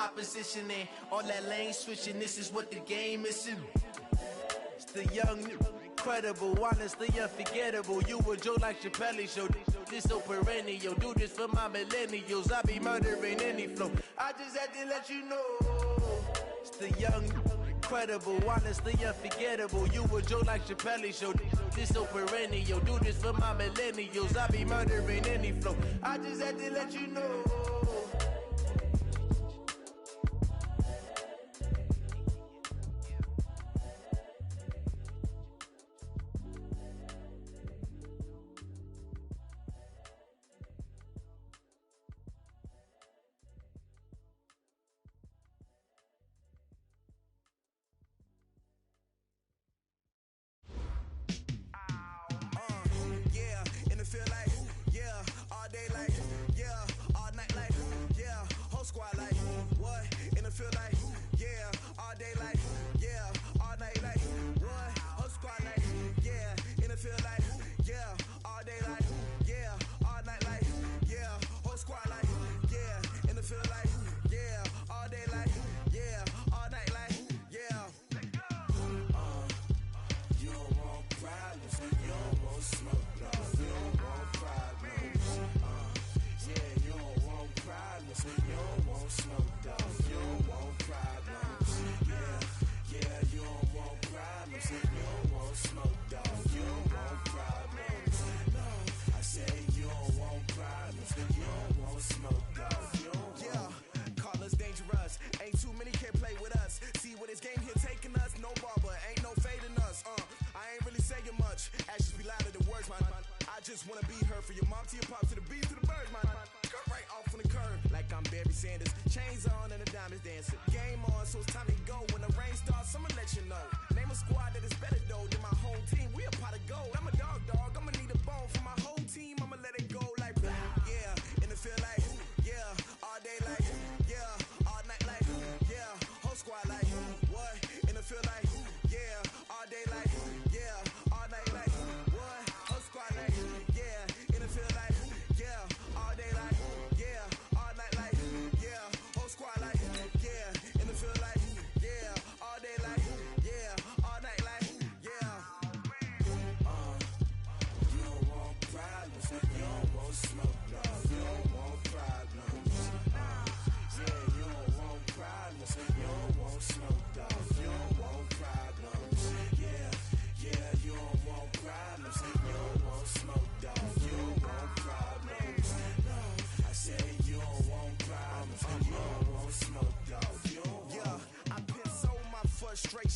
opposition and all that lane switching. This is what the game missing. It's the young, incredible, honestly unforgettable. You a joke like Chappelle show. This so perennial. Do this for my millennials. I be murdering any flow. I just had to let you know. It's the young, incredible, honestly unforgettable. You a joke like Chappelle show. This so perennial. Do this for my millennials. I be murdering any flow. I just had to let you know.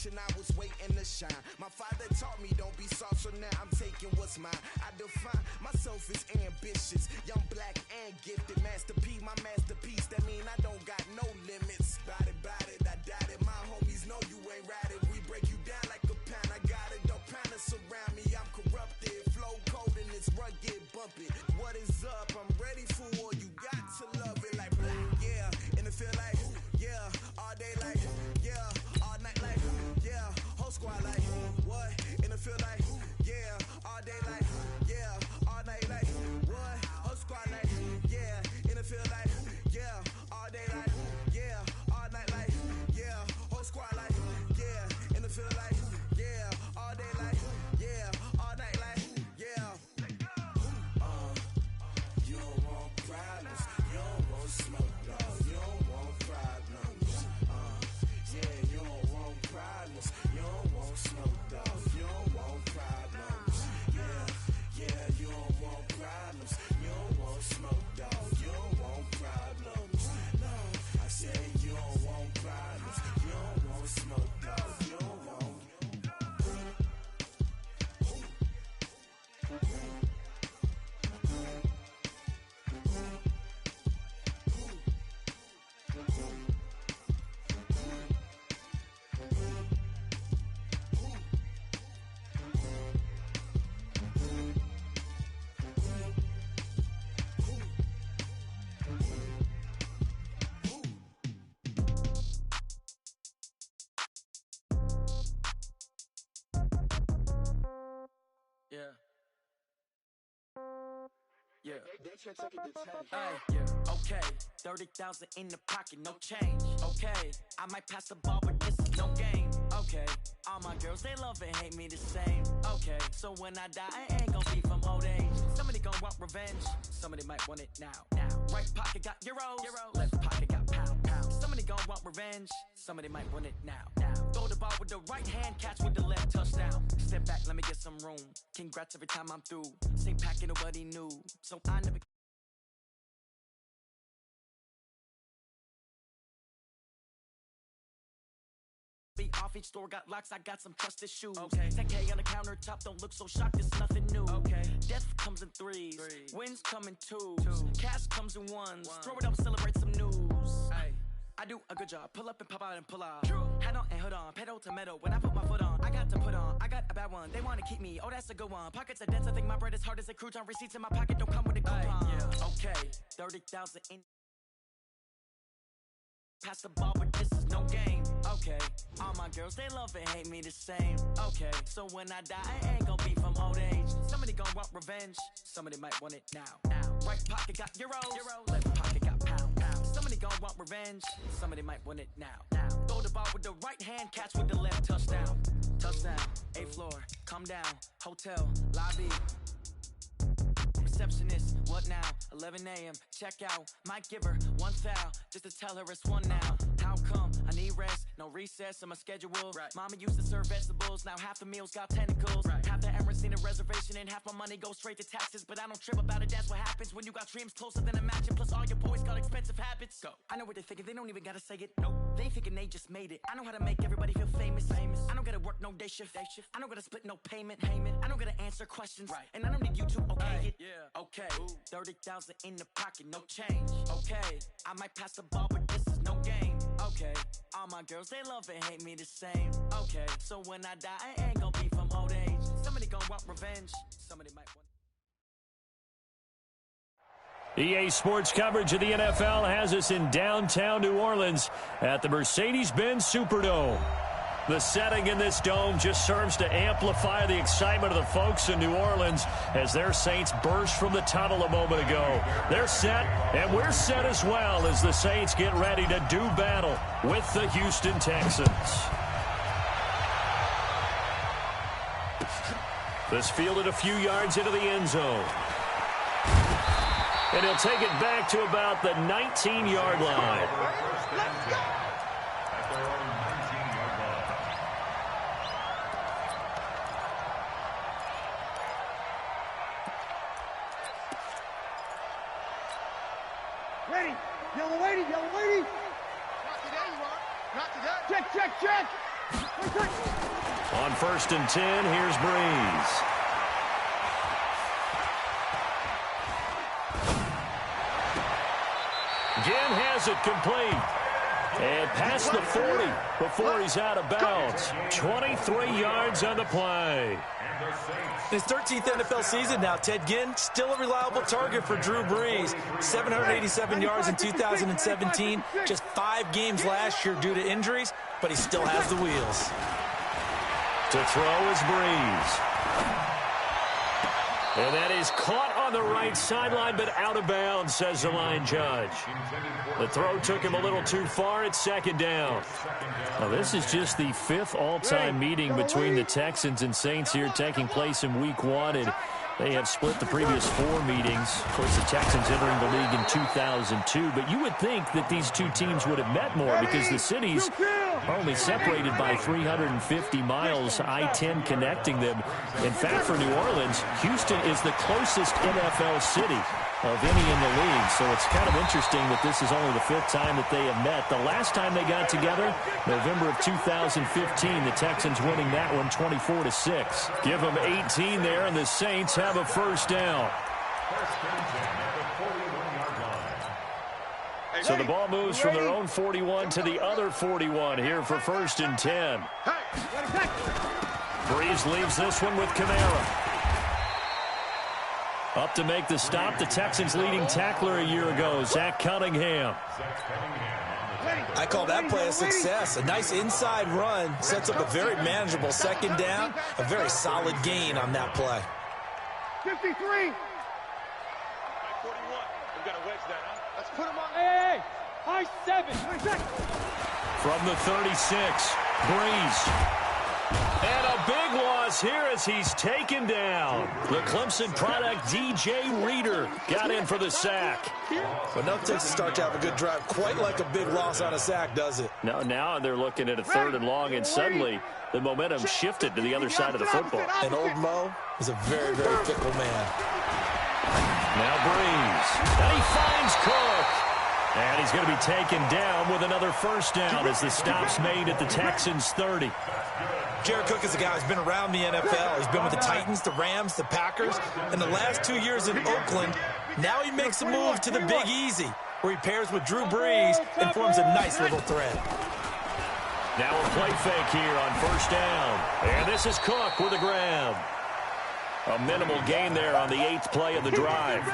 I was waiting to shine. My father taught me don't be soft, so now I'm taking what's mine. I define myself as ambitious, young, black, and gifted. Master P, my masterpiece. That mean I don't got no limits. Bout it, I doubt it. My homies know you ain't ride it. We break you down like a pound. I got it, don't pound us around me. I'm corrupted, flow cold and it's rugged, bump it. What is up? I'm ready for war. You got to love it like yeah, and it feel like yeah, all day like yeah, all night like yeah, whole squad like what? And it feel like yeah, all day like yeah, all night like what? Whole squad like yeah, and it feel like yeah, all day like yeah, all night like yeah, whole squad like yeah, and it feel like yeah, all day like yeah, all night like yeah. You don't want problems, you don't want smoke, dog. You don't want problems. Yeah, you don't want problems, you don't want smoke, dog. You don't want problems. Yeah, you don't want problems, you don't want smoke, dog. You don't want problems. No, I say you don't want problems, you don't want smoke, dog. You don't want. Yeah. Yeah. Hey, yeah. Okay. 30,000 in the pocket, no change. Okay, I might pass the ball, but this is no game. Okay, all my girls, they love and hate me the same. Okay, so when I die, I ain't gonna be from old age. Somebody gon' want revenge, somebody might want it now. Right pocket got euros, left pocket got pound. Somebody gon' want revenge, somebody might want it now. Throw the ball with the right hand, catch with the left, touchdown. Step back, let me get some room. Congrats every time I'm through. Same packet, nobody knew, so I never. Off each store got locks, I got some trusted shoes. Okay. 10K on the countertop, don't look so shocked, it's nothing new. Okay. Death comes in threes, wins come in twos. Cash comes in ones, throw it up, celebrate some news. Ay. I do a good job, pull up and pop out and pull out. Hat on and hood on, pedal to metal, when I put my foot on, I got to put on, I got a bad one, they wanna keep me, oh that's a good one. Pockets are dense, I think my bread is hard as a crouton. Receipts in my pocket don't come with a coupon. Yeah. Okay, 30,000 in. Pass the ball, but this is no game. Okay, all my girls, they love and hate me the same. Okay, so when I die, I ain't gonna be from old age. Somebody gon' want revenge, somebody might want it now. Right pocket got euros, left pocket got pound. Somebody gon' want revenge, somebody might want it now. Throw the ball with the right hand, catch with the left, touchdown. Touchdown, 8th floor, come down, hotel, lobby. Receptionist, what now? 11 a.m. Check out. Might give her one foul just to tell her it's one now. How come? I need rest, no recess in my schedule. Right. Mama used to serve vegetables, now half the meals got tentacles. Right. Half the Emirates need a reservation and half my money goes straight to taxes. But I don't trip about it, that's what happens when you got dreams closer than a match. Plus all your boys got expensive habits. Go. I know what they're thinking, they don't even gotta say it. Nope. They thinking they just made it. I know how to make everybody feel famous. I don't gotta work no day shift. I don't gotta split no payment. I don't gotta answer questions. Right. And I don't need you to okay it. Yeah. Okay. 30,000 in the pocket, no change. Okay. I might pass the ball, but this is no game. Okay. All my girls, they love and hate me the same. Okay. So when I die, I ain't gonna be from old age. Somebody gon' want revenge. Somebody might want. EA Sports coverage of the NFL has us in downtown New Orleans at the Mercedes-Benz Superdome. The setting in this dome just serves to amplify the excitement of the folks in New Orleans as their Saints burst from the tunnel a moment ago. They're set, and we're set as well as the Saints get ready to do battle with the Houston Texans. This fielded a few yards into the end zone. And he'll take it back to about the 19-yard line. Let's go! Ready. Yellow lady, yellow lady. Not today, you are. Not today. Check. On 1st and 10, here's Breeze. Again has it complete. And past the 40 before he's out of bounds. 23 yards on the play. In his 13th NFL season now, Ted Ginn still a reliable target for Drew Brees. 787 yards in 2017, just 5 games last year due to injuries, but he still has the wheels. To throw is Brees. And that is caught on the right sideline, but out of bounds, says the line judge. The throw took him a little too far at 2nd down. Now, this is just the 5th all-time meeting between the Texans and Saints here taking place in Week 1. And they have split the previous 4 meetings. Of course, the Texans entering the league in 2002. But you would think that these two teams would have met more because the cities are only separated by 350 miles, I-10 connecting them. In fact, for New Orleans, Houston is the closest NFL city of any in the league. So it's kind of interesting that this is only the 5th time that they have met. The last time they got together, November of 2015, the Texans winning that one 24-6. Give them 18 there, and the Saints have a 1st down. So the ball moves from their own 41 to the other 41 here for 1st and 10. Breeze leaves this one with Kamara. Up to make the stop, the Texans' leading tackler a year ago, Zach Cunningham. I call that play a success. A nice inside run sets up a very manageable 2nd down. A very solid gain on that play. 53. 41. We've got to wedge that, huh? Let's put him on. Hey. High 7. From the 36, Breeze. And a big loss here as he's taken down. The Clemson product, D.J. Reader, got in for the sack. Well, nothing takes a start to have a good drive quite like a big loss on a sack, does it? No, now they're looking at a 3rd and long, and suddenly the momentum shifted to the other side of the football. And old Mo is a very, very fickle man. Now Breeze. And he finds Cook. And he's going to be taken down with another first down as the stop's made at the Texans' 30. Jared Cook is a guy who's been around the NFL. He's been with the Titans, the Rams, the Packers. In the last 2 years in Oakland, now he makes a move to the Big Easy, where he pairs with Drew Brees and forms a nice little thread. Now a play fake here on first down. And this is Cook with a grab. A minimal gain there on the 8th play of the drive.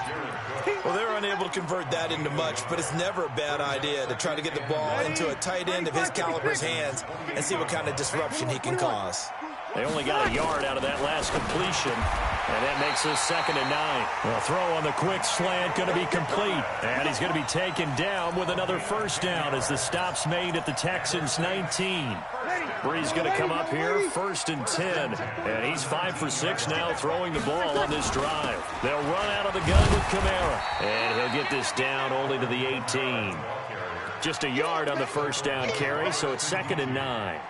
Well, they're unable to convert that into much, but it's never a bad idea to try to get the ball into a tight end of his caliber's hands and see what kind of disruption he can cause. They only got a yard out of that last completion, and that makes this 2nd and 9. The throw on the quick slant going to be complete, and he's going to be taken down with another first down as the stop's made at the Texans' 19. Breeze going to come up here, 1st and 10, and he's 5 for 6 now throwing the ball on this drive. They'll run out of the gun with Kamara, and he'll get this down only to the 18. Just a yard on the first down carry, so it's 2nd and 9.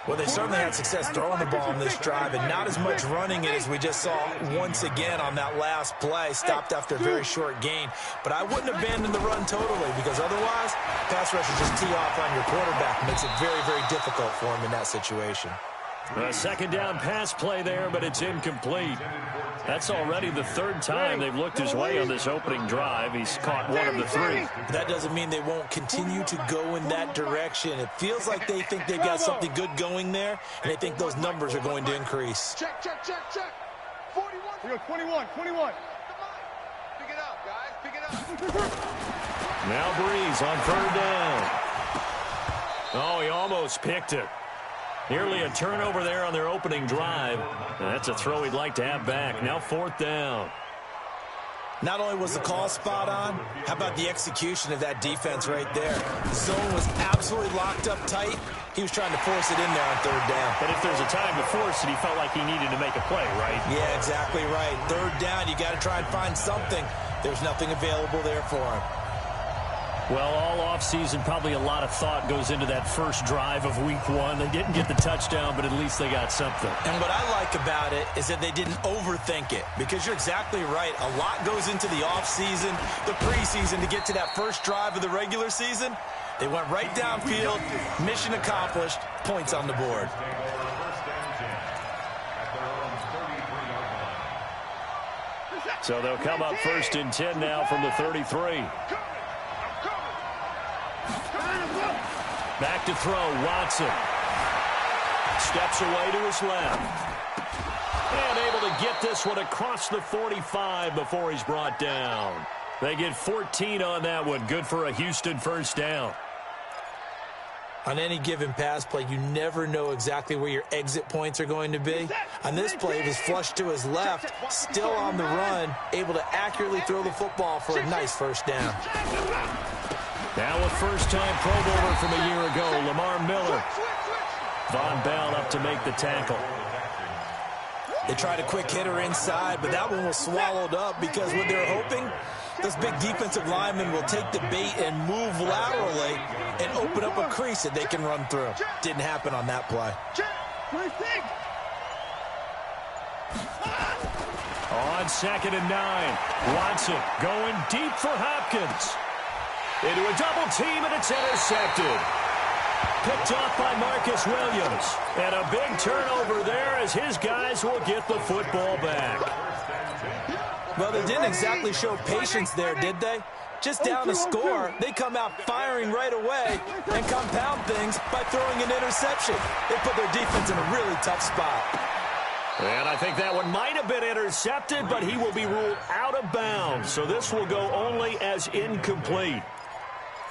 Well, they certainly had success throwing the ball on this drive and not as much running it as we just saw once again on that last play, stopped after a very short gain. But I wouldn't abandon the run totally because otherwise, pass rushers just tee off on your quarterback. It makes it very, very difficult for him in that situation. A 2nd down pass play there, but it's incomplete. That's already the 3rd time they've looked his way on this opening drive. He's caught 1 of the 3. That doesn't mean they won't continue to go in that direction. It feels like they think they've got something good going there, and they think those numbers are going to increase. Check. 41. 21. Pick it up, guys. Pick it up. Now Breeze on 3rd down. Oh, he almost picked it. Nearly a turnover there on their opening drive. And that's a throw he'd like to have back. Now 4th down. Not only was the call spot on, how about the execution of that defense right there? The zone was absolutely locked up tight. He was trying to force it in there on 3rd down. But if there's a time to force it, he felt like he needed to make a play, right? Yeah, exactly right. 3rd down, you got to try and find something. There's nothing available there for him. Well, all offseason, probably a lot of thought goes into that first drive of week 1. They didn't get the touchdown, but at least they got something. And what I like about it is that they didn't overthink it, because you're exactly right. A lot goes into the offseason, the preseason to get to that first drive of the regular season. They went right downfield, mission accomplished, points on the board. So they'll come up 1st and 10 now from the 33. Back to throw, Watson. Steps away to his left. And able to get this one across the 45 before he's brought down. They get 14 on that one. Good for a Houston first down. On any given pass play, you never know exactly where your exit points are going to be. On this play, he was flushed to his left, still on the run, able to accurately throw the football for a nice first down. Now a first-time Pro Bowler from a year ago, Lamar Miller. Von Bell up to make the tackle. They tried a quick hitter inside, but that one was swallowed up because what they're hoping, those big defensive linemen will take the bait and move laterally and open up a crease that they can run through. Didn't happen on that play. On 2nd and 9, Watson going deep for Hopkins. Into a double team, and it's intercepted. Picked off by Marcus Williams. And a big turnover there as his guys will get the football back. Well, they didn't exactly show patience there, did they? Just down a score, they come out firing right away and compound things by throwing an interception. They put their defense in a really tough spot. And I think that one might have been intercepted, but he will be ruled out of bounds. So this will go only as incomplete.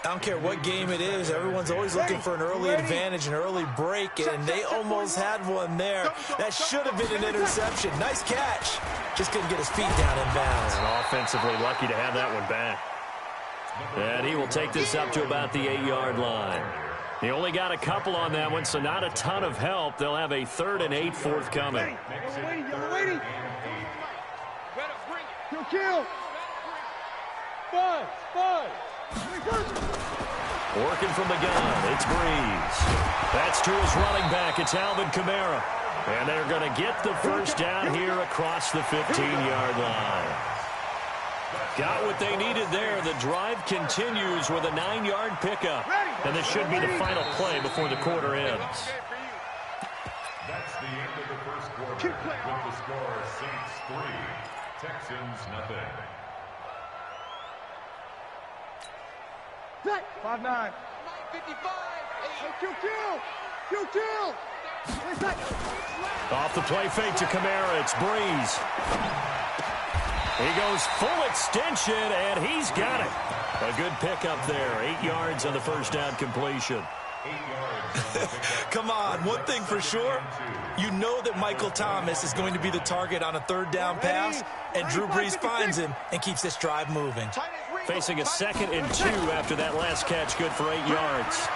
I don't care what game it is. Everyone's always looking for an early advantage, an early break, and they almost had one there. That should have been an interception. Nice catch. Just couldn't get his feet down in bounds. And offensively lucky to have that one back. And he will take this up to about the 8-yard line. He only got a couple on that one, so not a ton of help. They'll have a 3rd and 8 forthcoming. Waiting. Kill. Five. Working from the gun, it's Breeze. That's to his running back. It's Alvin Kamara. And they're going to get the first down here across the 15-yard line. Got what they needed there. The drive continues with a 9-yard pickup. And this should be the final play before the quarter ends. That's the end of the first quarter. With the score, Saints 3, Texans nothing. 5-9. 55. Off the play fake to Kamara. It's Breeze. He goes full extension, and he's got it. A good pickup there. 8 yards on the first down completion. Come on, one thing for sure, you know that Michael Thomas is going to be the target on a 3rd down pass, and Drew Brees finds him and keeps this drive moving. Facing a 2nd and 2 after that last catch, good for 8 yards.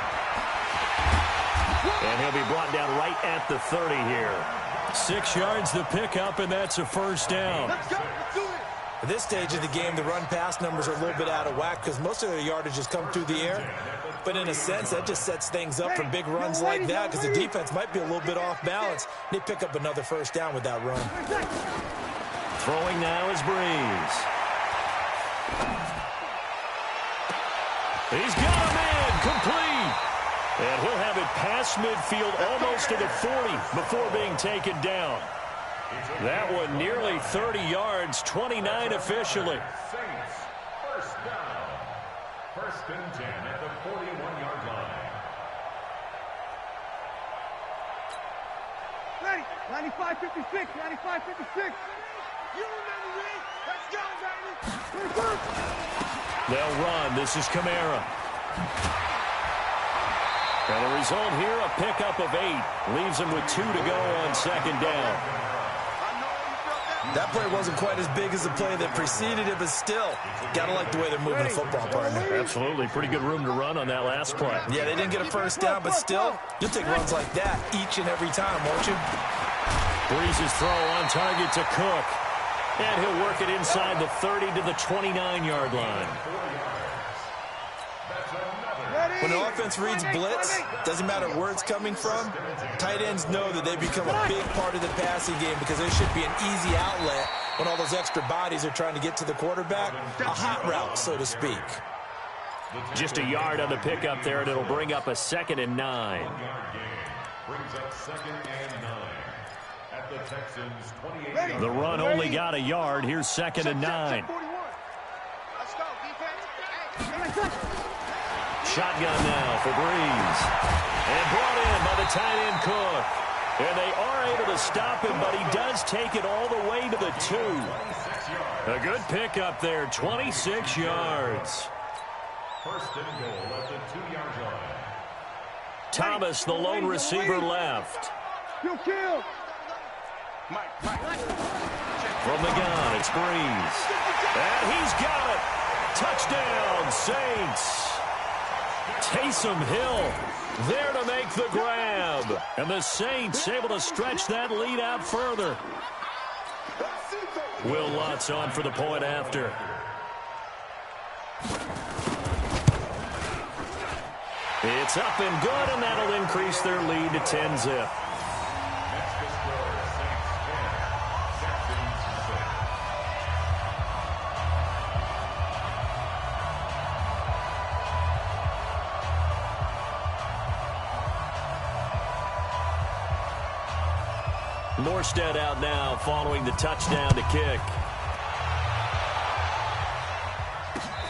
And he'll be brought down right at the 30 here. 6 yards the pickup, and that's a first down. At this stage of the game, the run-pass numbers are a little bit out of whack because most of their yardage has come through the air. But in a sense, that just sets things up for big runs like that because the defense might be a little bit off balance. They pick up another first down with that run. Throwing now is Breeze. He's got a man complete. And he'll have it past midfield almost to the 40 before being taken down. That one nearly 30 yards, 29 officially. Saints, first down. 1st and 10 at the 41-yard line. Ready. 95-56. 95-56. You remember me? Let's go, baby. They'll run. This is Kamara. And the result here, a pickup of 8. Leaves him with 2 to go on 2nd down. That play wasn't quite as big as the play that preceded it, but still, gotta like the way they're moving the football, partner. Absolutely. Pretty good room to run on that last play. Yeah, they didn't get a first down, but still, you'll take runs like that each and every time, won't you? Breeze's throw on target to Cook. And he'll work it inside the 30 to the 29-yard line. When the offense reads blitz, doesn't matter where it's coming from, tight ends know that they become a big part of the passing game because there should be an easy outlet when all those extra bodies are trying to get to the quarterback. A hot route, so to speak. Just a yard on the pickup there, and it'll bring up a 2nd and 9. Brings up 2nd and 9 at the Texans 28. The run only got a yard. Here's 2nd and 9. Let's go, defense. Shotgun now for Breeze. And brought in by the tight end Cook. And they are able to stop him, but he does take it all the way to the 2. A good pickup there, 26 yards. 1st and goal at the 2-yard line. Thomas, the lone receiver, left. Kill. From the gun, it's Breeze. And he's got it. Touchdown, Saints. Taysom Hill there to make the grab. And the Saints able to stretch that lead out further. Will Lutz on for the point after. It's up and good, and that'll increase their lead to 10-zip. Morstead out now following the touchdown to kick.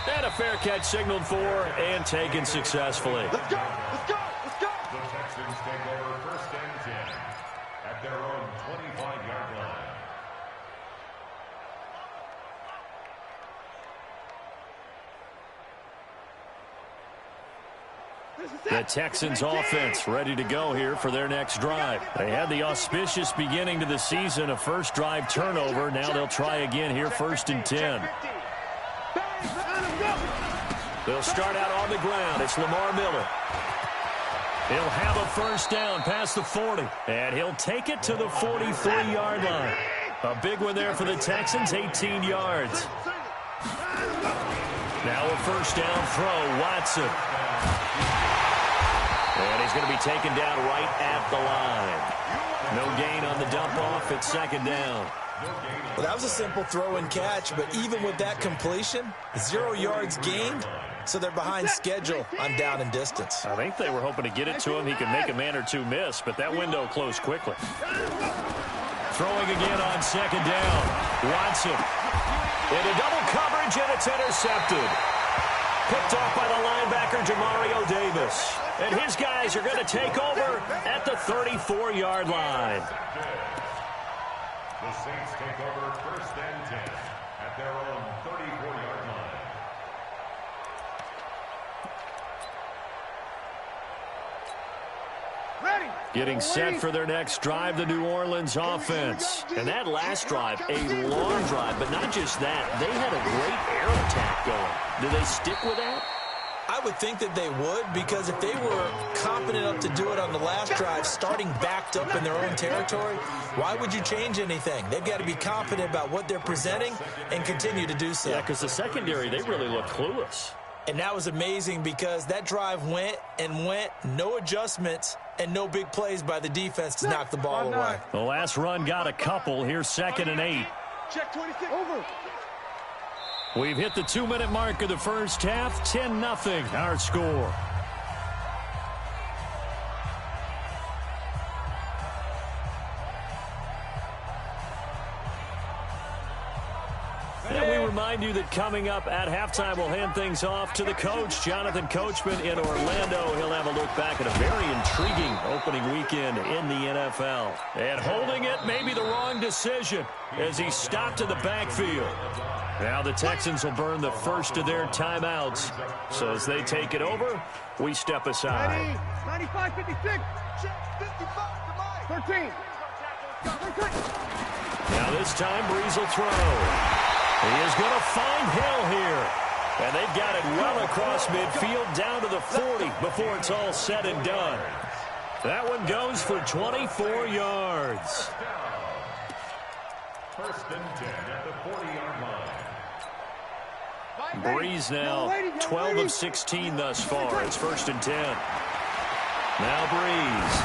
And a fair catch signaled for and taken successfully. Let's go. Let's go. Let's go. The Texans take over 1st and 10 at their own 25-yard line. The Texans offense ready to go here for their next drive. They had the auspicious beginning to the season, a first drive turnover. Now they'll try again here, 1st and 10. They'll start out on the ground. It's Lamar Miller. He'll have a first down past the 40, and he'll take it to the 43-yard line. A big one there for the Texans, 18 yards. Now a first down throw, Watson. And he's going to be taken down right at the line. No gain on the dump-off at second down. Well, that was a simple throw and catch, but even with that completion, 0 yards gained, so they're behind schedule on down and distance. I think they were hoping to get it to him. He could make a man or two miss, but that window closed quickly. Throwing again on second down. Watson into double coverage, and it's intercepted. Picked off by the linebacker, Jamario Davis. And his guys are going to take over at the 34-yard line. The Saints take over first and 10 at their own 34-yard line. Ready. Getting set for their next drive, the New Orleans offense. And that last drive, a long drive, but not just that. They had a great air attack going. Do they stick with that? I would think that they would, because if they were competent enough to do it on the last drive, starting backed up in their own territory, why would you change anything? They've got to be confident about what they're presenting and continue to do so. Yeah, because the secondary, they really look clueless. And that was amazing because that drive went and went, no adjustments, and no big plays by the defense to knock the ball away. The last run got a couple. Here's 2nd and 8. Check 26. Over. We've hit the 2-minute mark of the first half. 10-0 our score. And we remind you that coming up at halftime, we'll hand things off to the coach, Jonathan Coachman in Orlando. He'll have a look back at a very intriguing opening weekend in the NFL. And holding it may be the wrong decision as he stopped in the backfield. Now the Texans will burn the first of their timeouts. So as they take it over, we step aside. 95, 56. 13. Now this time, Breeze will throw. He is going to find Hill here. And they've got it well across midfield down to the 40 before it's all said and done. That one goes for 24 yards. First and 10 at the 40-yard line. Breeze now 12 of 16 thus far. It's 1st and 10. Now Breeze.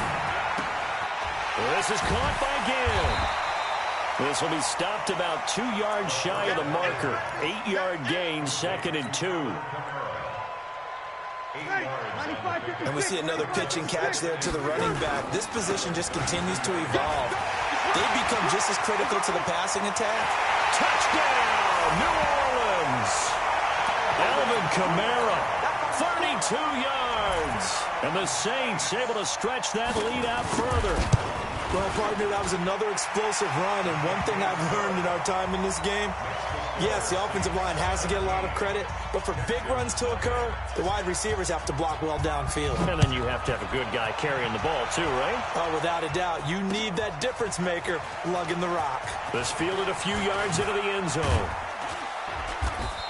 This is caught by Gill. This will be stopped about 2 yards shy of the marker. 8-yard gain, 2nd and 2. And we see another pitch and catch there to the running back. This position just continues to evolve. They become just as critical to the passing attack. Touchdown, New Orleans. Alvin Kamara, 32 yards. And the Saints able to stretch that lead out further. Well, partner, that was another explosive run, and one thing I've learned in our time in this game, yes, the offensive line has to get a lot of credit, but for big runs to occur, the wide receivers have to block well downfield. And then you have to have a good guy carrying the ball too, right? Oh, without a doubt. You need that difference maker lugging the rock. This fielded a few yards into the end zone.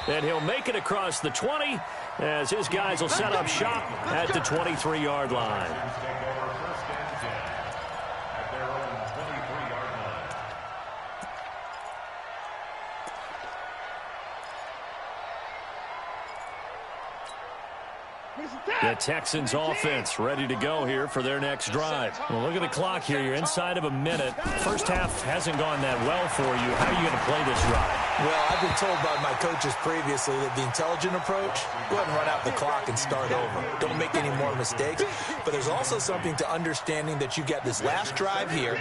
And he'll make it across the 20 as his guys will set up shop at the 23-yard line. The Texans offense ready to go here for their next drive. Well, look at the clock here. You're inside of a minute. First half hasn't gone that well for you. How are you going to play this drive? Well, I've been told by my coaches previously that the intelligent approach, go ahead and run out the clock and start over. Don't make any more mistakes. But there's also something to understanding that you get this last drive here.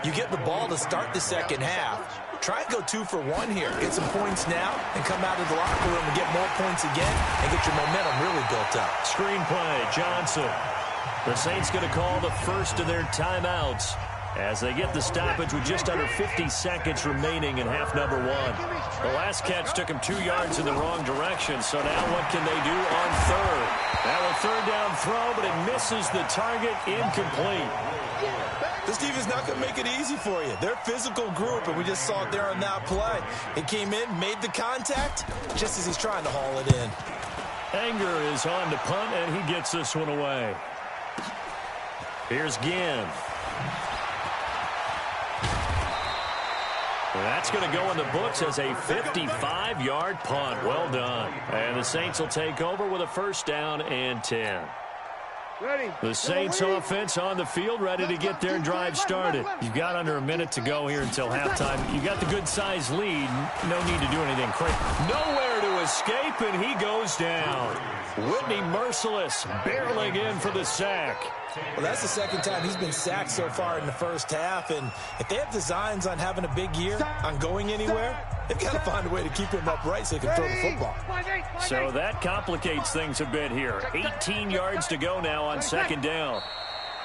You get the ball to start the second half. Try and go 2 for 1 here. Get some points now and come out of the locker room and get more points again and get your momentum really built up. Screen play, Johnson. The Saints going to call the first of their timeouts as they get the stoppage with just under 50 seconds remaining in half number 1. The last catch took him 2 yards in the wrong direction, so now what can they do on third? Now a third down throw, but it misses the target, incomplete. This defense is not going to make it easy for you. They're a physical group, and we just saw it there on that play. It came in, made the contact, just as he's trying to haul it in. Anger is on to punt, and he gets this one away. Here's Ginn. That's going to go in the books as a 55-yard punt. Well done. And the Saints will take over with a first down and 10. The Saints offense on the field, ready to get their drive started. You've got under a minute to go here until halftime. You've got the good-sized lead. No need to do anything crazy. Nowhere to escape, and he goes down. Whitney Merciless barreling in for the sack. Well, that's the second time he's been sacked so far in the first half, and if they have designs on having a big year, on going anywhere, they've got to find a way to keep him upright so he can throw the football. So that complicates things a bit here. 18 yards to go now on second down.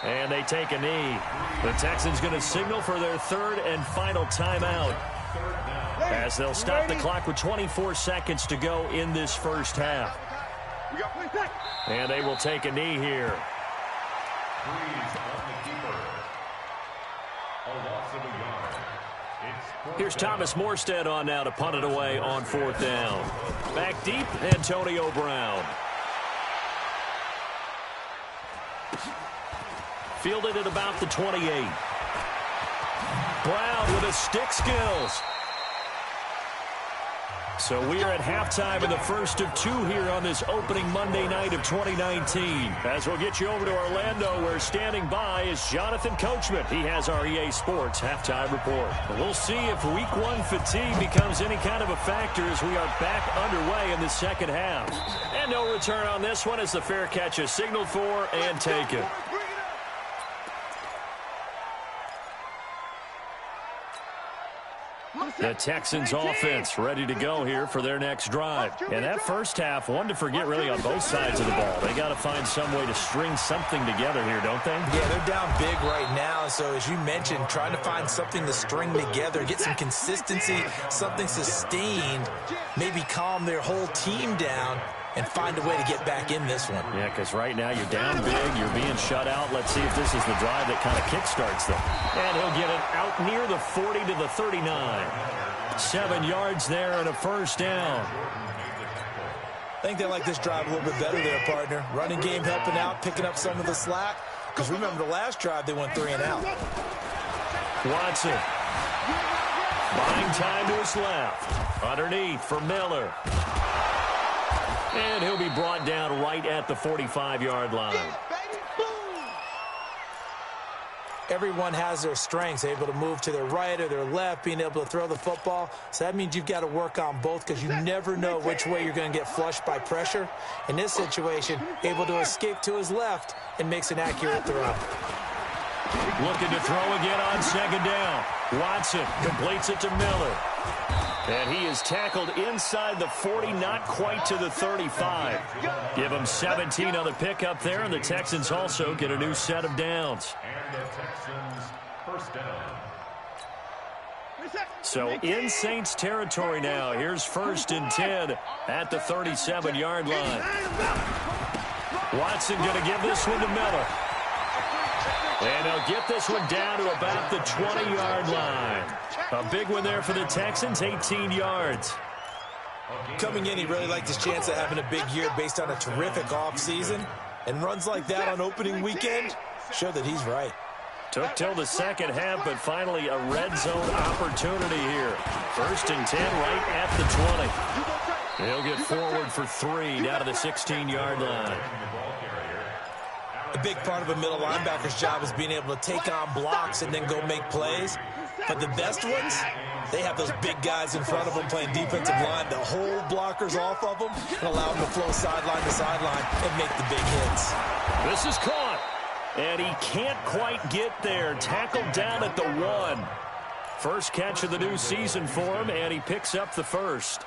And they take a knee. The Texans going to signal for their third and final timeout, as they'll stop the clock with 24 seconds to go in this first half. And they will take a knee here. Here's Thomas Morstead on now to punt it away on fourth down. Back deep, Antonio Brown. Fielded at about the 28. Brown with his stick skills. So we are at halftime in the first of two here on this opening Monday night of 2019. As we'll get you over to Orlando, where standing by is Jonathan Coachman. He has our EA Sports halftime report. We'll see if week one fatigue becomes any kind of a factor as we are back underway in the second half. And no return on this one as the fair catch is signaled for and taken. The Texans offense ready to go here for their next drive. And that first half, one to forget really on both sides of the ball. They got to find some way to string something together here, don't they? Yeah, they're down big right now. So as you mentioned, trying to find something to string together, get some consistency, something sustained, maybe calm their whole team down and find a way to get back in this one. Yeah, because right now you're down big, you're being shut out. Let's see if this is the drive that kind of kickstarts them. And he'll get it out near the 40 to the 39. 7 yards there and a first down. I think they like this drive a little bit better there, partner. Running game helping out, picking up some of the slack. Because remember the last drive, they went 3 and out. Watson. Buying time to his left. Underneath for Miller. And he'll be brought down right at the 45-yard line. Everyone has their strengths, able to move to their right or their left, being able to throw the football. So that means you've got to work on both because you never know which way you're going to get flushed by pressure. In this situation, able to escape to his left and makes an accurate throw. Looking to throw again on second down. Watson completes it to Miller. And he is tackled inside the 40, not quite to the 35. Give him 17 on the pickup there, and the Texans also get a new set of downs. And the Texans first down. So in Saints territory now. Here's first and 10 at the 37-yard line. Watson going to give this one to Miller. And they'll get this one down to about the 20-yard line. A big one there for the Texans, 18 yards. Coming in, he really liked his chance of having a big year based on a terrific offseason. And runs like that on opening weekend show that he's right. Took till the second half, but finally a red zone opportunity here. First and 10 right at the 20. He'll get forward for 3 down to the 16-yard line. A big part of a middle linebacker's job is being able to take on blocks and then go make plays. But the best ones, they have those big guys in front of them playing defensive line to hold blockers off of them and allow them to flow sideline to sideline and make the big hits. This is caught, and he can't quite get there. Tackled down at the 1. First catch of the new season for him, and he picks up the first.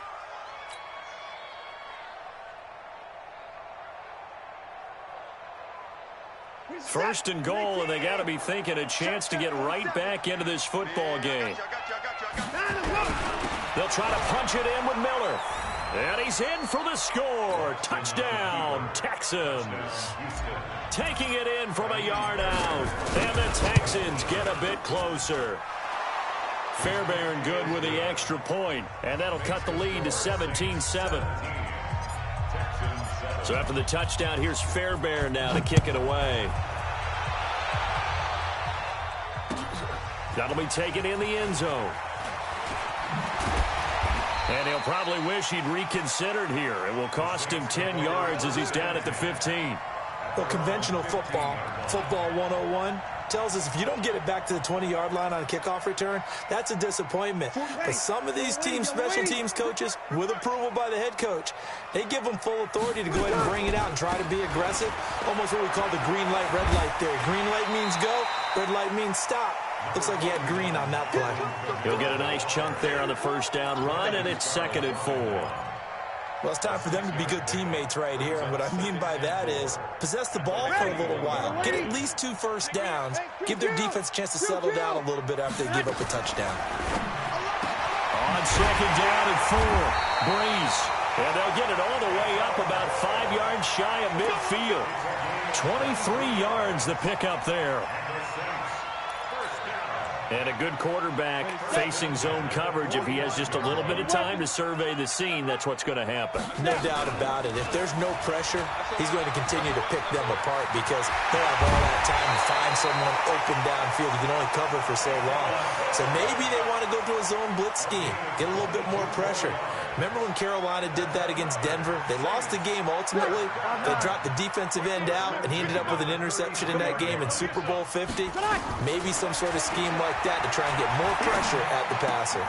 First and goal, and they got to be thinking a chance to get right back into this football game. They'll try to punch it in with Miller. And he's in for the score. Touchdown, Texans. Taking it in from a yard out. And the Texans get a bit closer. Fairbairn good with the extra point. And that'll cut the lead to 17-7. Texans So after the touchdown, here's Fairbairn now to kick it away. That'll be taken in the end zone. And he'll probably wish he'd reconsidered here. It will cost him 10 yards as he's down at the 15. Well, conventional football 101, tells us if you don't get it back to the 20-yard line on a kickoff return, that's a disappointment. But some of these special teams coaches, with approval by the head coach, they give them full authority to go ahead and bring it out and try to be aggressive. Almost what we call the green light, red light theory. Green light means go, red light means stop. Looks like he had green on that play. He'll get a nice chunk there on the first down run, and it's 2nd and 4. Well, it's time for them to be good teammates right here. And what I mean by that is possess the ball for a little while. Get at least 2 first downs. Give their defense a chance to settle down a little bit after they give up a touchdown. On 2nd down and 4, Breeze. And they'll get it all the way up about 5 yards shy of midfield. 23 yards the pickup there. And a good quarterback facing zone coverage. If he has just a little bit of time to survey the scene, that's what's going to happen. No doubt about it. If there's no pressure, he's going to continue to pick them apart because he'll have all that time to find someone open downfield. You can only cover for so long. So maybe they want to go to a zone blitz scheme, get a little bit more pressure. Remember when Carolina did that against Denver? They lost the game ultimately. They dropped the defensive end out, and he ended up with an interception in that game in Super Bowl 50. Maybe some sort of scheme like that to try and get more pressure at the passer.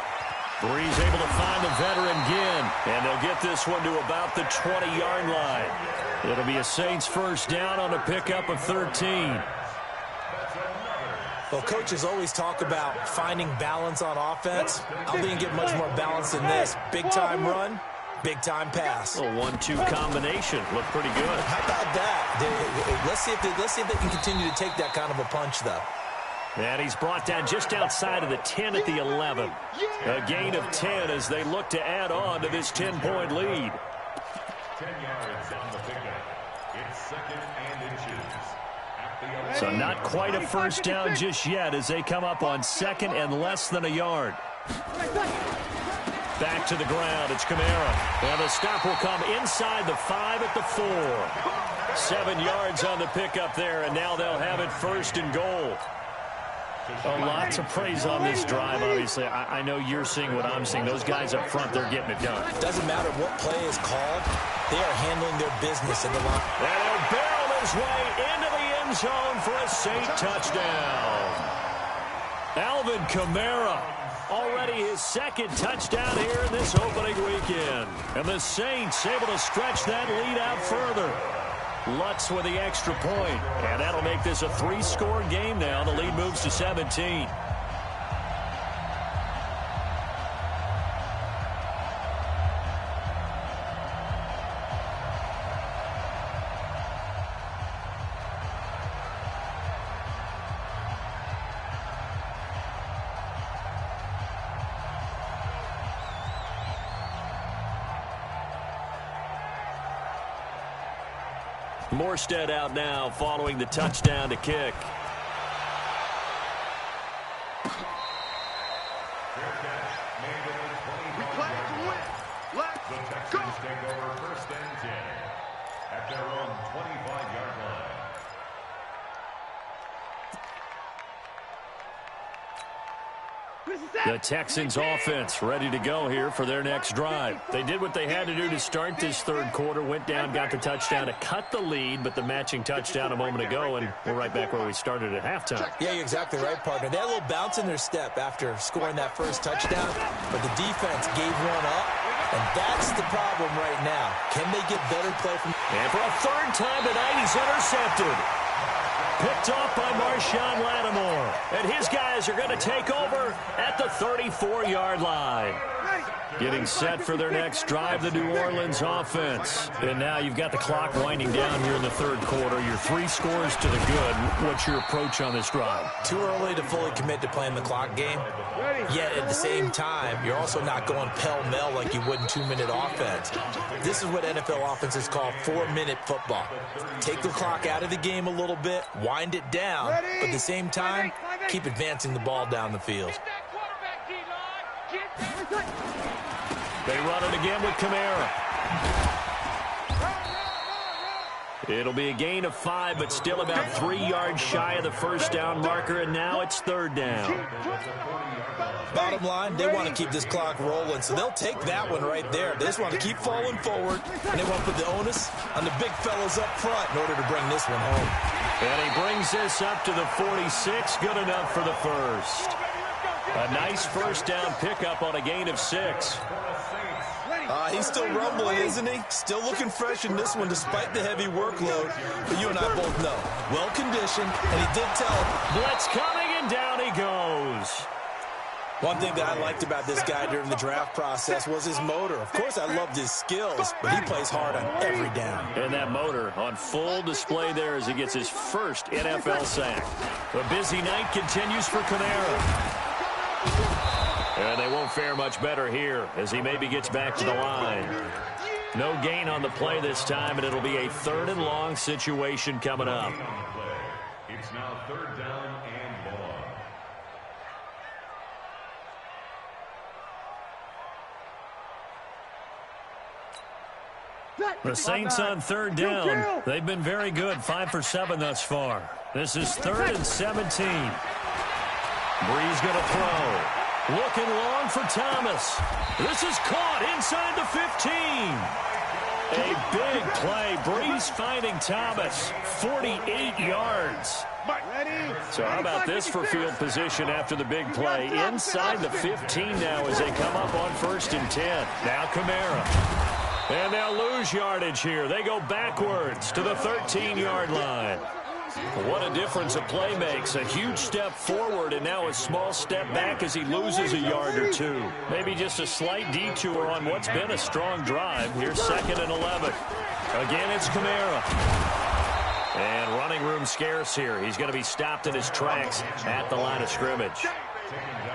Breeze able to find the veteran Ginn, and they'll get this one to about the 20-yard line. It'll be a Saints first down on a pickup of 13. Well, coaches always talk about finding balance on offense. I don't think you get much more balance than this. Big-time run, big-time pass. A 1-2 combination. Looked pretty good. How about that? Let's see if they can continue to take that kind of a punch, though. And he's brought down just outside of the 10 at the 11. A gain of 10 as they look to add on to this 10-point lead. 10 yards on the pickup. It's 2nd and inches. So not quite a first down just yet as they come up on 2nd and less than a yard. Back to the ground. It's Kamara. And the stop will come inside the 5 at the 4. 7 yards on the pickup there, and now they'll have it 1st and goal. Oh, lots of praise on this drive, obviously. I know you're seeing what I'm seeing. Those guys up front, they're getting it done. Doesn't matter what play is called. They are handling their business in the line. And they'll barrel his way into the end zone for a Saint touchdown. Alvin Kamara, already his 2nd touchdown here in this opening weekend. And the Saints able to stretch that lead out further. Lutz with the extra point, and that'll make this a 3-score game now. The lead moves to 17. Morstead out now following the touchdown to kick. The Texans take over 1st and 10 at their own 25-yard line. The Texans offense ready to go here for their next drive. They did what they had to do to start this 3rd quarter, went down, got the touchdown to cut the lead, but the matching touchdown a moment ago, and we're right back where we started at halftime. Yeah, you're exactly right, partner. They had a little bounce in their step after scoring that first touchdown, but the defense gave one up, and that's the problem right now. Can they get better play from... And for a 3rd time tonight, he's intercepted. Picked off by Marshawn Lattimore. And his guys are going to take over at the 34-yard line. Getting set for their next drive, the New Orleans offense. And now you've got the clock winding down here in the 3rd quarter. You're 3 scores to the good. What's your approach on this drive? Too early to fully commit to playing the clock game. Yet at the same time, you're also not going pell-mell like you would in 2-minute offense. This is what NFL offenses call 4-minute football. Take the clock out of the game a little bit, wind it down, but at the same time, keep advancing the ball down the field. They run it again with Kamara. It'll be a gain of 5, but still about 3 yards shy of the first down marker, and now it's third down. Bottom line, they want to keep this clock rolling, so they'll take that one right there. They just want to keep falling forward, and they want to put the onus on the big fellas up front in order to bring this one home. And he brings this up to the 46, good enough for the first. A nice first down pickup on a gain of 6. He's still rumbling, isn't he? Still looking fresh in this one despite the heavy workload. But you and I both know, well-conditioned, and he did tell him. Blitz coming, and down he goes. One thing that I liked about this guy during the draft process was his motor. Of course, I loved his skills, but he plays hard on every down. And that motor on full display there as he gets his first NFL sack. The busy night continues for Kamara. And they won't fare much better here as he maybe gets back to the line. No gain on the play this time, and it'll be a 3rd and long situation coming up. It's now 3rd down and long. The Saints on 3rd down. They've been very good, 5 for 7 thus far. This is 3rd and 17. Breeze going to throw. Looking long for Thomas. This is caught inside the 15. A big play. Breeze finding Thomas. 48 yards. So how about this for field position after the big play? Inside the 15 now as they come up on 1st and 10. Now Kamara. And they'll lose yardage here. They go backwards to the 13-yard line. What a difference a play makes. A huge step forward and now a small step back as he loses a yard or 2. Maybe just a slight detour on what's been a strong drive. Here's 2nd and 11. Again, it's Kamara. And running room scarce here. He's going to be stopped in his tracks at the line of scrimmage.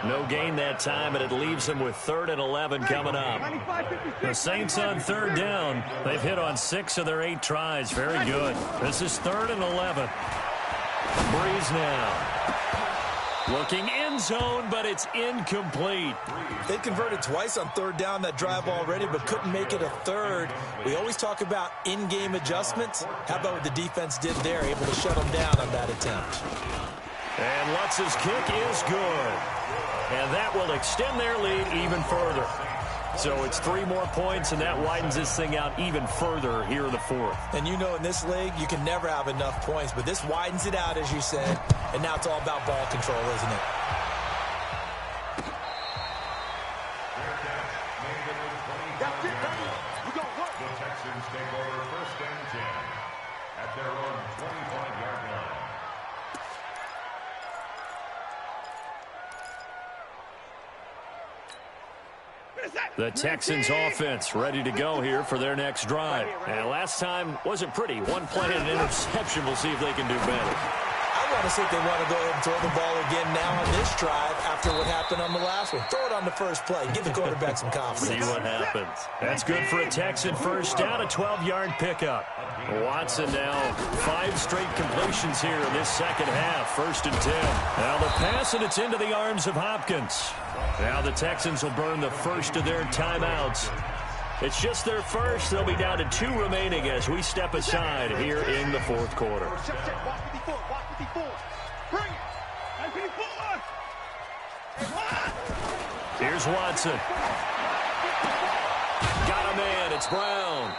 No gain that time, and it leaves him with 3rd and 11 coming up. The Saints on 3rd down. They've hit on 6 of their 8 tries. Very good. This is 3rd and 11. Breeze now. Looking end zone, but it's incomplete. They converted twice on 3rd down that drive already, but couldn't make it a 3rd. We always talk about in-game adjustments. How about what the defense did there, able to shut them down on that attempt? And Lutz's kick is good. And that will extend their lead even further. So it's 3 more points, and that widens this thing out even further here in the 4th. And you know in this league, you can never have enough points, but this widens it out, as you said, and now it's all about ball control, isn't it? The Texans take over 1st and 10 at their own 25-yard line. The Texans offense ready to go here for their next drive. And last time wasn't pretty. 1 play and an interception. We'll see if they can do better. I want to see if they want to go ahead and throw the ball again now on this drive after what happened on the last one. Throw it on the first play. Give the quarterback some confidence. See what happens. That's good for a Texan first down, a 12-yard pickup. Watson now 5 straight completions here in this second half. 1st and 10. Now the pass, and it's into the arms of Hopkins. Now the Texans will burn the first of their timeouts. It's just their first. They'll be down to 2 remaining as we step aside here in the 4th quarter. Here's Watson. Got a man. It's Brown.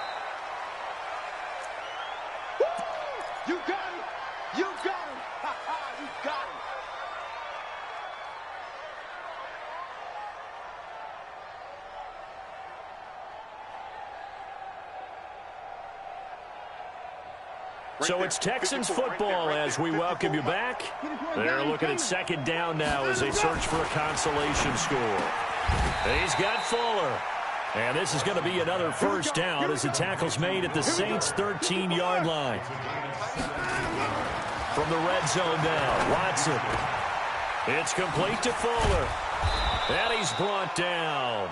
You got him. You got him. Ha-ha, you got him. So it's Texans football as we welcome you back. They're looking at 2nd down now as they search for a consolation score. He's got Fuller. And this is going to be another first down as the tackle's made at the Saints' 13-yard line. From the red zone now, Watson. It's complete to Fuller. And he's brought down.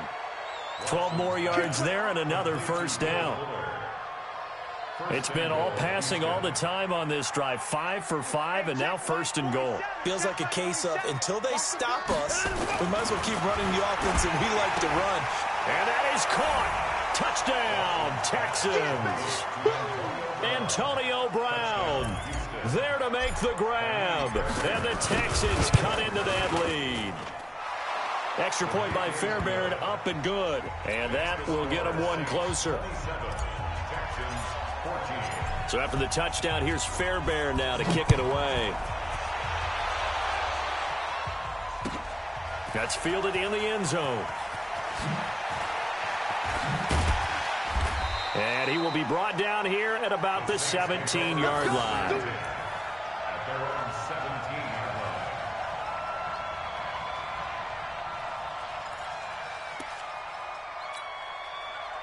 12 more yards there and another first down. It's been all passing all the time on this drive. 5 for 5, and now 1st and goal. Feels like a case of until they stop us, we might as well keep running the offense that we like to run. And that is caught. Touchdown, Texans. Antonio Brown there to make the grab. And the Texans cut into that lead. Extra point by Fairbairn, up and good. And that will get them one closer. So after the touchdown, here's Fairbairn now to kick it away. That's fielded in the end zone. And he will be brought down here at about the 17-yard line. At their own 17-yard line.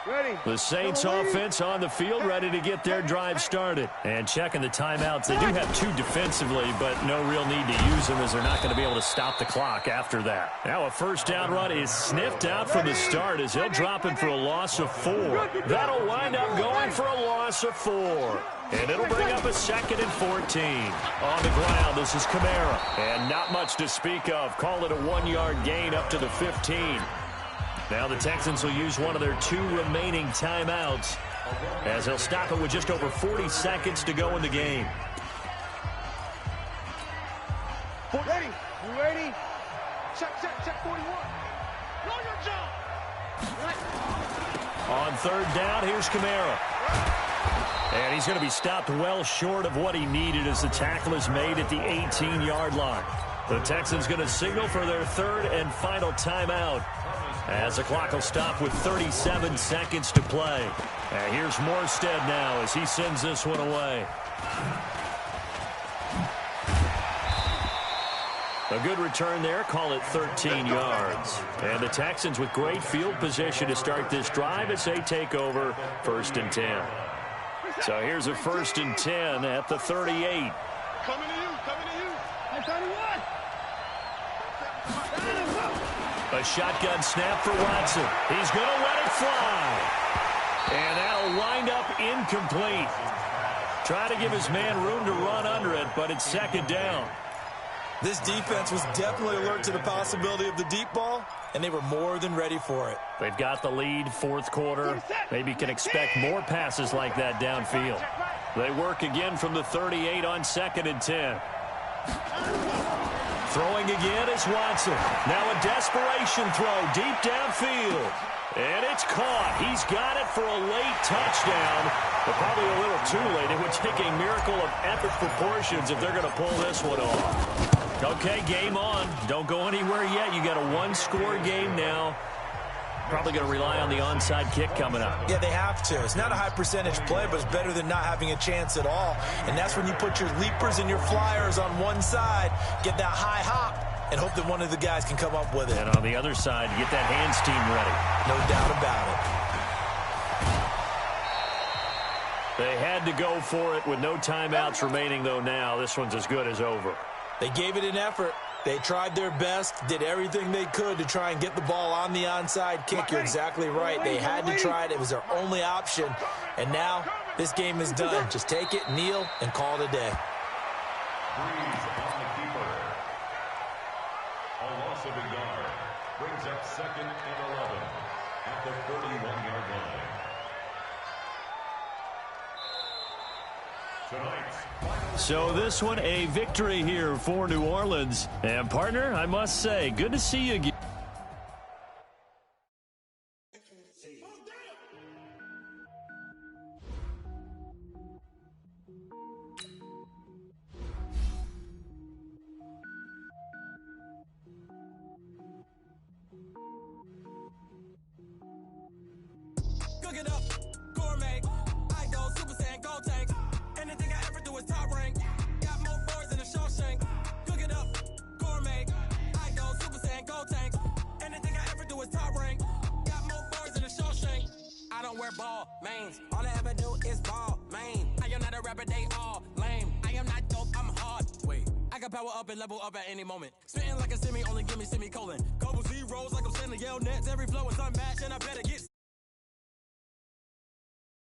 Ready. The Saints offense on the field, ready to get their drive started. And checking the timeouts. They do have two defensively, but no real need to use them as they're not going to be able to stop the clock after that. Now a first down run is sniffed out from the start as he'll drop it for a loss of 4. That'll wind up going for a loss of 4. And it'll bring up a 2nd and 14. On the ground, this is Kamara. And not much to speak of. Call it a 1-yard gain up to the 15. Now the Texans will use one of their 2 remaining timeouts as they'll stop it with just over 40 seconds to go in the game. Ready. You ready? Check 41. Know your job. On third down, here's Kamara. And he's going to be stopped well short of what he needed as the tackle is made at the 18-yard line. The Texans going to signal for their 3rd and final timeout as the clock will stop with 37 seconds to play. And here's Morstead now as he sends this one away. A good return there, call it 13 yards. And the Texans with great field position to start this drive as they take over 1st and 10. So here's a 1st and 10 at the 38. Coming to you. Hey, 31. A shotgun snap for Watson. He's going to let it fly. And that'll wind up incomplete. Try to give his man room to run under it, but it's 2nd down. This defense was definitely alert to the possibility of the deep ball, and they were more than ready for it. They've got the lead, 4th quarter. Maybe can expect more passes like that downfield. They work again from the 38 on 2nd and 10. Throwing again is Watson. Now a desperation throw deep downfield. And it's caught. He's got it for a late touchdown, but probably a little too late. It would take a miracle of epic proportions if they're going to pull this one off. Okay, game on. Don't go anywhere yet. You got a 1-score game now. Probably going to rely on the onside kick coming up. Yeah, they have to. It's not a high percentage play, but it's better than not having a chance at all. And that's when you put your leapers and your flyers on one side, get that high hop, and hope that one of the guys can come up with it. And on the other side, get that hands team ready. No doubt about it. They had to go for it with no timeouts remaining, though, now. This one's as good as over. They gave it an effort. They tried their best, did everything they could to try and get the ball on the onside kick. You're exactly right. They had to try it. It was their only option. And now this game is done. Just take it, kneel, and call it a day. Breeze on the keeper. A loss of a yard brings up 2nd and 11 at the 31-yard line. So this one, a victory here for New Orleans. And, partner, I must say, good to see you again. Cook it up, gourmet. I go Super Saiyan, gold tank. Anything I ever do is top rank. Got more boards than a Shawshank. Cook it up, gourmet. I go Super Saiyan, gold tank. Anything I ever do is top rank. Got more boards than a Shawshank. I don't wear ball mains. All I ever do is ball main. I am not a rapper, they all lame. I am not dope, I'm hard. Wait, I can power up and level up at any moment. Spitting like a semi, only give me semicolon. Couple zeros like I'm sending yell nets. Every flow is unmatched, and I better get